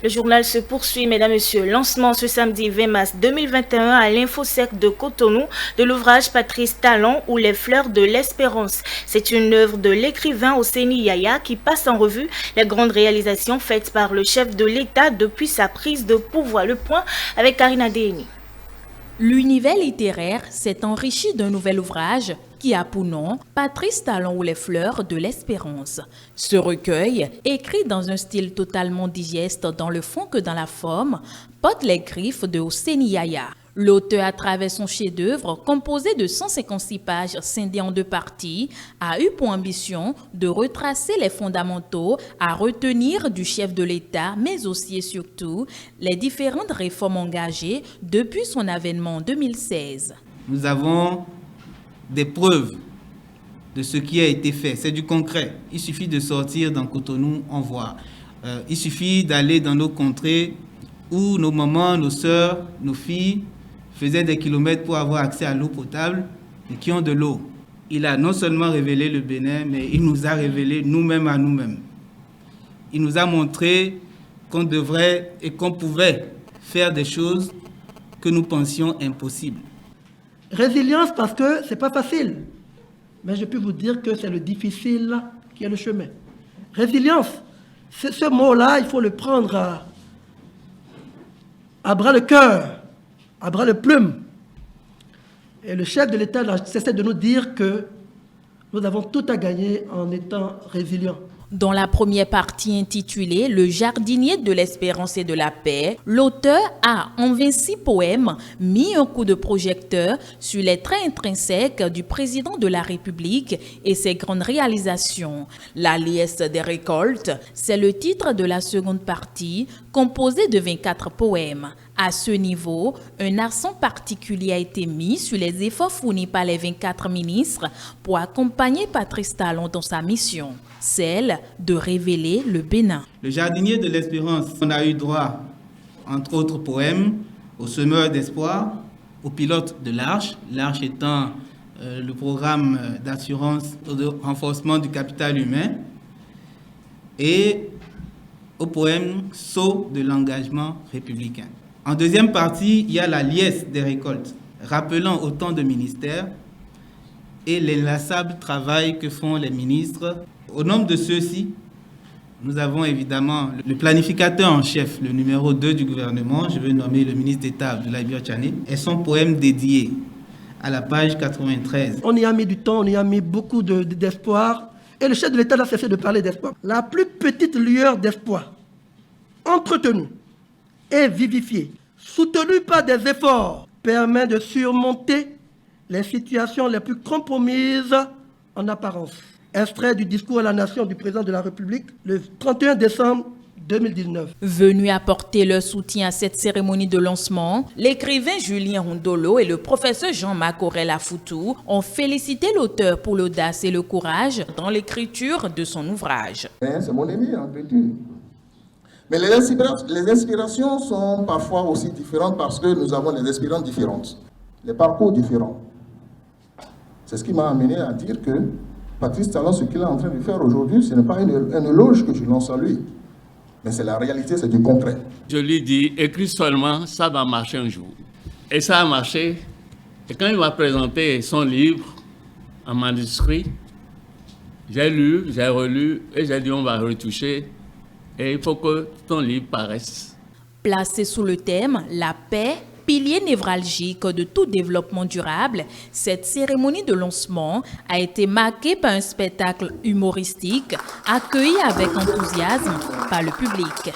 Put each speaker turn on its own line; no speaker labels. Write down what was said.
Le journal se poursuit, mesdames et messieurs. Lancement ce samedi 20 mars 2021 à l'Infosec de Cotonou de l'ouvrage Patrice Talon ou les fleurs de l'espérance. C'est une œuvre de l'écrivain Oseni Yaya qui passe en revue les grandes réalisations faites par le chef de l'État depuis sa prise de pouvoir. Le point avec Karina Déni.
L'univers littéraire s'est enrichi d'un nouvel ouvrage qui a pour nom Patrice Talon ou les fleurs de l'espérance. Ce recueil, écrit dans un style totalement digeste dans le fond que dans la forme, porte les griffes de Oseni Yaya. L'auteur, à travers son chef-d'œuvre, composé de 156 pages scindées en deux parties, a eu pour ambition de retracer les fondamentaux à retenir du chef de l'État, mais aussi et surtout les différentes réformes engagées depuis son avènement en 2016.
Nous avons des preuves de ce qui a été fait. C'est du concret. Il suffit de sortir dans Cotonou, on voit. Il suffit d'aller dans nos contrées où nos mamans, nos sœurs, nos filles faisaient des kilomètres pour avoir accès à l'eau potable et qui ont de l'eau. Il a non seulement révélé le Bénin, mais il nous a révélé nous-mêmes à nous-mêmes. Il nous a montré qu'on devrait et qu'on pouvait faire des choses que nous pensions impossibles.
Résilience parce que c'est pas facile, mais je peux vous dire que c'est le difficile qui est le chemin. Résilience, ce mot-là, il faut le prendre à bras le cœur, à bras le plume. Et le chef de l'État n'a cessé de nous dire que nous avons tout à gagner en étant résilients.
Dans la première partie intitulée « Le jardinier de l'espérance et de la paix », l'auteur a, en 26 poèmes, mis un coup de projecteur sur les traits intrinsèques du président de la République et ses grandes réalisations. La liesse des récoltes, c'est le titre de la seconde partie, composée de 24 poèmes. À ce niveau, un accent particulier a été mis sur les efforts fournis par les 24 ministres pour accompagner Patrice Talon dans sa mission, celle de révéler le Bénin.
Le jardinier de l'espérance, on a eu droit, entre autres poèmes, au semeur d'espoir, au pilote de l'Arche, l'Arche étant le programme d'assurance de renforcement du capital humain, et au poème Sceau de l'engagement républicain. En deuxième partie, il y a la liesse des récoltes, rappelant autant de ministères et l'inlassable travail que font les ministres. Au nombre de ceux-ci, nous avons évidemment le planificateur en chef, le numéro 2 du gouvernement, je veux nommer le ministre d'État Abdoulaye Biotchane, et son poème dédié à la page 93.
On y a mis du temps, on y a mis beaucoup d'espoir, et le chef de l'État n'a cessé de parler d'espoir. La plus petite lueur d'espoir, entretenue et vivifiée, soutenue par des efforts, permet de surmonter les situations les plus compromises en apparence. Extrait du discours à la nation du président de la République le 31 décembre 2019.
Venus apporter leur soutien à cette cérémonie de lancement, l'écrivain Julien Rondolo et le professeur Jean-Marc Aurel-Afoutou ont félicité l'auteur pour l'audace et le courage dans l'écriture de son ouvrage.
C'est mon ami en écriture. Mais les inspirations sont parfois aussi différentes parce que nous avons des expériences différentes, les parcours différents. C'est ce qui m'a amené à dire que Patrice Talon, ce qu'il est en train de faire aujourd'hui, ce n'est pas une éloge que je lance à lui, mais c'est la réalité, c'est du concret.
Je lui dis, écris seulement, ça va marcher un jour. Et ça a marché. Et quand il m'a présenté son livre en manuscrit, j'ai lu, j'ai relu et j'ai dit on va retoucher. Et il faut que ton livre paraisse.
Placé sous le thème « La paix », pilier névralgique de tout développement durable, cette cérémonie de lancement a été marquée par un spectacle humoristique accueilli avec enthousiasme par le public.